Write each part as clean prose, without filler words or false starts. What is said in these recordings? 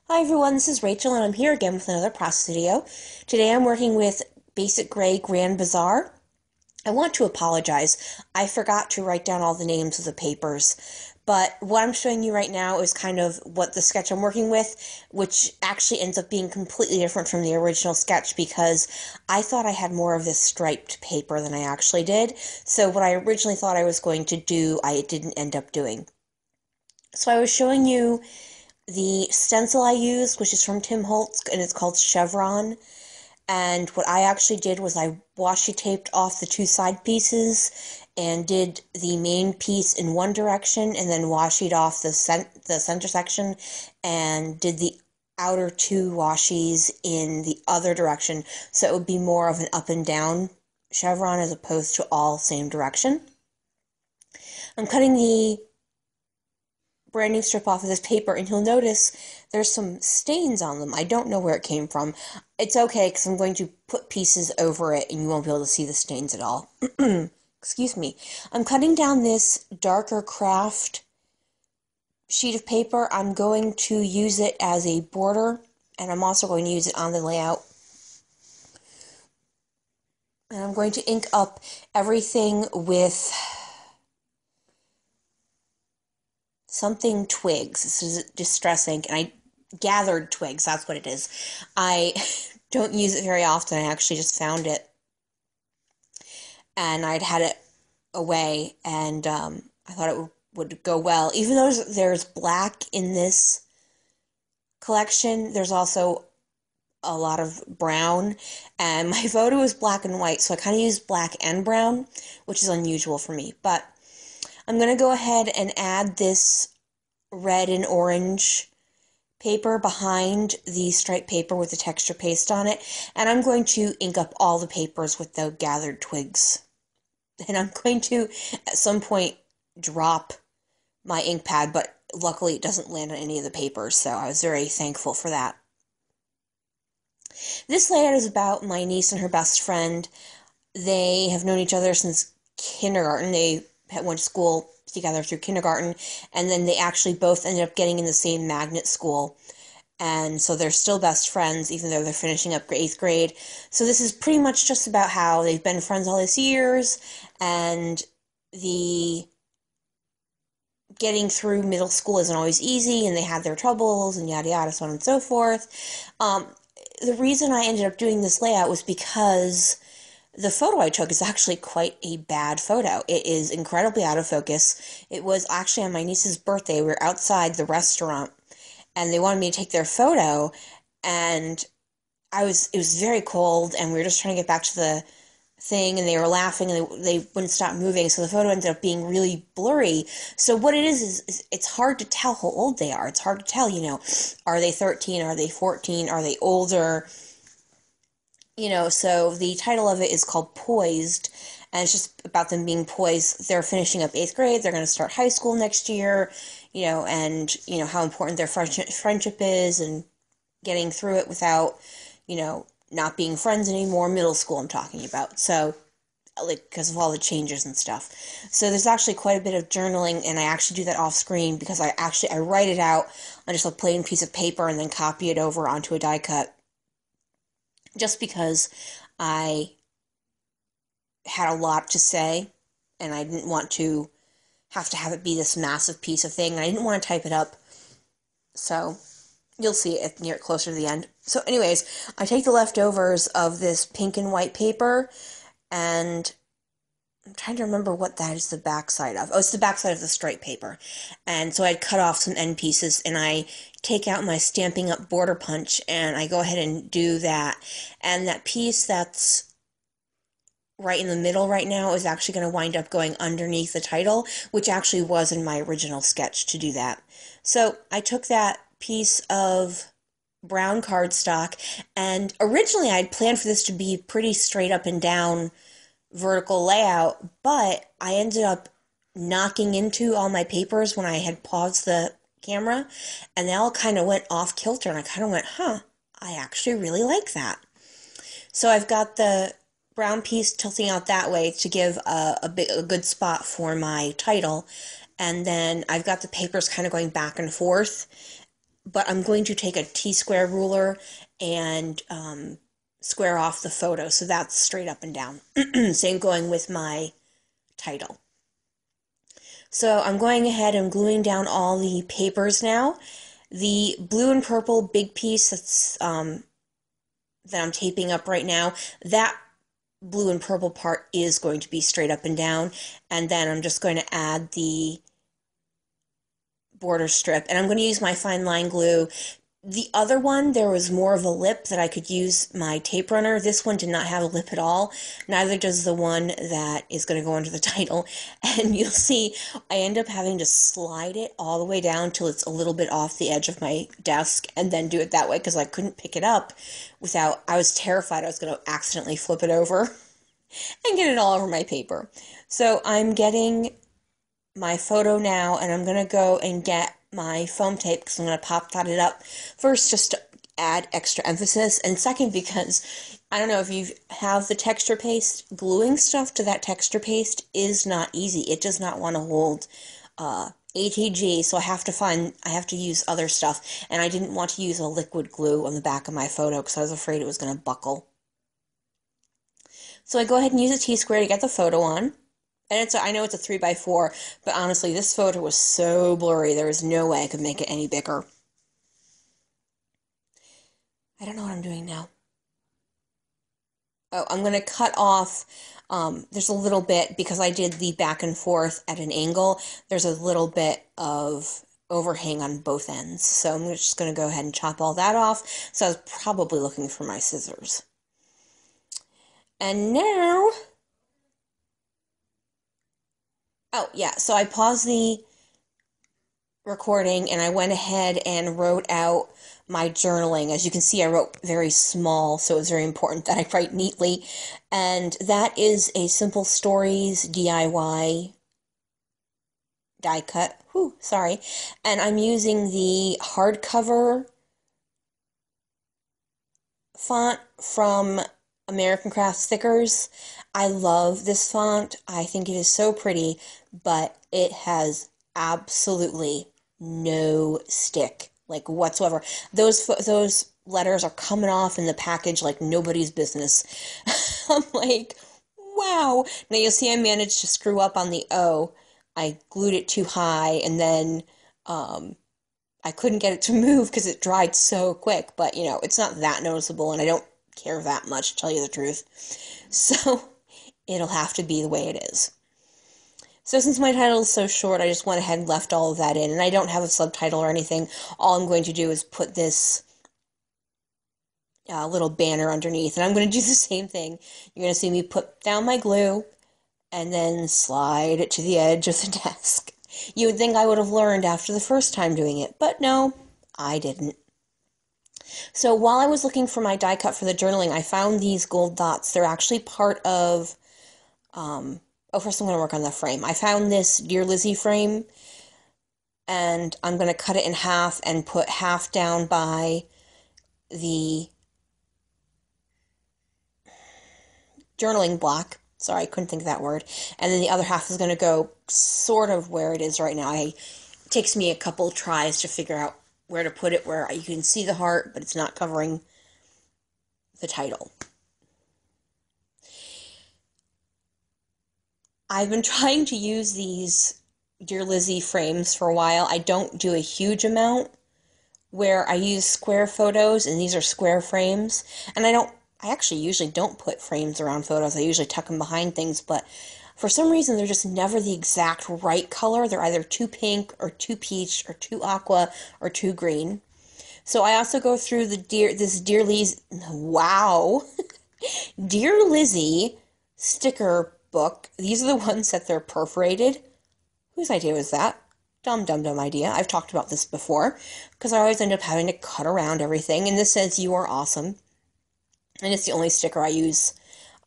Hi everyone, this is Rachel and I'm here again with another process video. Today I'm working with Basic Grey Grand Bszaar. I want to apologize. I forgot to write down all the names of the papers, but what I'm showing you right now is kind of what the sketch I'm working with, which actually ends up being completely different from the original sketch because I thought I had more of this striped paper than I actually did. So what I originally thought I was going to do, I didn't end up doing. So I was showing you the stencil I used, which is from Tim Holtz, and it's called Chevron. And what I actually did was I washi taped off the two side pieces and did the main piece in one direction and then washied off the center section and did the outer two washies in the other direction. So it would be more of an up and down chevron as opposed to all same direction. I'm cutting the branding strip off of this paper and you'll notice there's some stains on them. I don't know where it came from. It's okay because I'm going to put pieces over it and you won't be able to see the stains at all. Excuse me. I'm cutting down this darker craft sheet of paper. I'm going to use it as a border and I'm also going to use it on the layout. And I'm going to ink up everything with something twigs. This is distress ink, and I gathered twigs. That's what it is. I don't use it very often. I actually just found it, and I'd had it away, and I thought it would go well. Even though there's black in this collection, there's also a lot of brown, and my photo is black and white, so I kind of used black and brown, which is unusual for me, but I'm going to go ahead and add this red and orange paper behind the striped paper with the texture paste on it, and I'm going to ink up all the papers with the gathered twigs. And I'm going to, at some point, drop my ink pad, but luckily it doesn't land on any of the papers, so I was very thankful for that. This layout is about my niece and her best friend. They have known each other since kindergarten. They went to school together through kindergarten, and then they actually both ended up getting in the same magnet school. And so they're still best friends, even though they're finishing up 8th grade. So this is pretty much just about how they've been friends all these years, and the getting through middle school isn't always easy, and they had their troubles, and yada yada, so on and so forth. The reason I ended up doing this layout was because the photo I took is actually quite a bad photo. It is incredibly out of focus. It was actually on my niece's birthday. We were outside the restaurant, and they wanted me to take their photo, and it was very cold, and we were just trying to get back to the thing, and they were laughing, and they wouldn't stop moving, so the photo ended up being really blurry. So what it is it's hard to tell how old they are. It's hard to tell, are they 13, are they 14, are they older? So the title of it is called Poised, and it's just about them being poised. They're finishing up 8th grade, they're going to start high school next year, and, how important their friendship is, and getting through it without, not being friends anymore. Middle school I'm talking about, so, like, because of all the changes and stuff. So there's actually quite a bit of journaling, and I actually do that off screen because I write it out on just a plain piece of paper and then copy it over onto a die cut, just because I had a lot to say, and I didn't want to have it be this massive piece of thing, and I didn't want to type it up, so you'll see it near closer to the end. So anyways, I take the leftovers of this pink and white paper, and I'm trying to remember what that is the backside of. Oh, it's the backside of the striped paper. And so I'd cut off some end pieces, and I take out my Stampin' Up! Border punch, and I go ahead and do that. And that piece that's right in the middle right now is actually going to wind up going underneath the title, which actually was in my original sketch to do that. So I took that piece of brown cardstock, and originally I'd planned for this to be pretty straight up and down vertical layout, but I ended up knocking into all my papers when I had paused the camera, and they all kind of went off kilter, and I kind of went, I actually really like that. So I've got the brown piece tilting out that way to give a good spot for my title, and then I've got the papers kind of going back and forth, but I'm going to take a T-square ruler and square off the photo, so that's straight up and down. Same going with my title. So I'm going ahead and gluing down all the papers now. The blue and purple big piece that I'm taping up right now, that blue and purple part is going to be straight up and down, and then I'm just going to add the border strip, and I'm going to use my fine line glue. The other one, there was more of a lip that I could use my tape runner. This one did not have a lip at all. Neither does the one that is going to go under the title. And you'll see I end up having to slide it all the way down till it's a little bit off the edge of my desk and then do it that way because I couldn't pick it up without, I was terrified I was going to accidentally flip it over and get it all over my paper. So I'm getting my photo now, and I'm going to go and get my foam tape because I'm going to pop it up first just to add extra emphasis, and second because I don't know if you have the texture paste, gluing stuff to that texture paste is not easy. It does not want to hold ATG, so I have to use other stuff, and I didn't want to use a liquid glue on the back of my photo because I was afraid it was going to buckle. So I go ahead and use a T-square to get the photo on. And I know it's a 3x4, but honestly, this photo was so blurry, there was no way I could make it any bigger. I don't know what I'm doing now. Oh, I'm going to cut off, there's a little bit, because I did the back and forth at an angle, there's a little bit of overhang on both ends. So I'm just going to go ahead and chop all that off. So I was probably looking for my scissors. And now... Oh, yeah, so I paused the recording and I went ahead and wrote out my journaling. As you can see, I wrote very small, so it's very important that I write neatly. And that is a Simple Stories DIY die cut. Sorry. And I'm using the hardcover font from American Craft Stickers. I love this font. I think it is so pretty, but it has absolutely no stick, like whatsoever. Those letters are coming off in the package like nobody's business. I'm like, wow. Now you'll see I managed to screw up on the O. I glued it too high, and then I couldn't get it to move because it dried so quick, but you know, it's not that noticeable, and I don't care that much, to tell you the truth. So it'll have to be the way it is. So since my title is so short, I just went ahead and left all of that in, and I don't have a subtitle or anything. All I'm going to do is put this little banner underneath, and I'm going to do the same thing. You're going to see me put down my glue and then slide it to the edge of the desk. You would think I would have learned after the first time doing it, but no, I didn't. So while I was looking for my die cut for the journaling, I found these gold dots. They're actually part of, first I'm going to work on the frame. I found this Dear Lizzy frame, and I'm going to cut it in half and put half down by the journaling block. Sorry, I couldn't think of that word. And then the other half is going to go sort of where it is right now. It takes me a couple tries to figure out where to put it, where you can see the heart, but it's not covering the title. I've been trying to use these Dear Lizzy frames for a while. I don't do a huge amount where I use square photos, and these are square frames. And I actually usually don't put frames around photos. I usually tuck them behind things, but for some reason they're just never the exact right color. They're either too pink or too peach or too aqua or too green. So I also go through this Dear Lizzy, wow, Dear Lizzy sticker book. These are the ones that they're perforated. Whose idea was that? Dumb idea. I've talked about this before because I always end up having to cut around everything. And this says "You are awesome." And it's the only sticker I use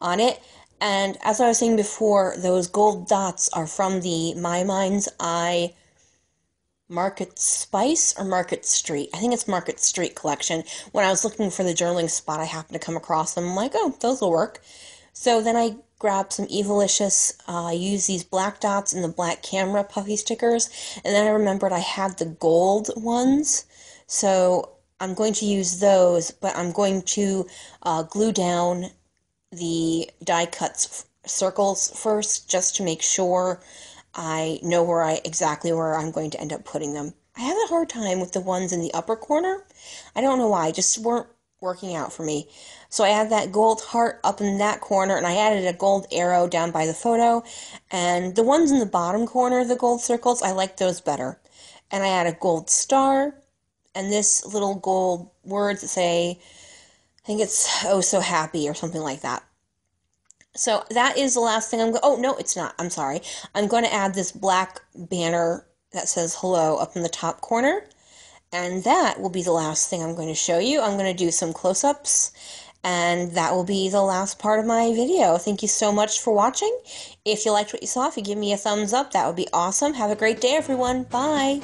on it. And as I was saying before, those gold dots are from the My Mind's Eye Market Spice or Market Street. I think it's Market Street collection. When I was looking for the journaling spot, I happened to come across them. I'm like, oh, those will work. So then I grabbed some Evilicious. I used these black dots and the black camera puffy stickers. And then I remembered I had the gold ones. So I'm going to use those, but I'm going to glue down the die cuts circles first, just to make sure I know exactly where I'm going to end up putting them. I have a hard time with the ones in the upper corner. I don't know why, just weren't working out for me. So I had that gold heart up in that corner, and I added a gold arrow down by the photo. And the ones in the bottom corner, the gold circles, I like those better. And I add a gold star, and this little gold words that say, I think it's "oh so happy" or something like that. So that is the last thing oh, no, it's not. I'm sorry. I'm going to add this black banner that says hello up in the top corner. And that will be the last thing I'm going to show you. I'm going to do some close-ups, and that will be the last part of my video. Thank you so much for watching. If you liked what you saw, if you give me a thumbs up, that would be awesome. Have a great day, everyone. Bye.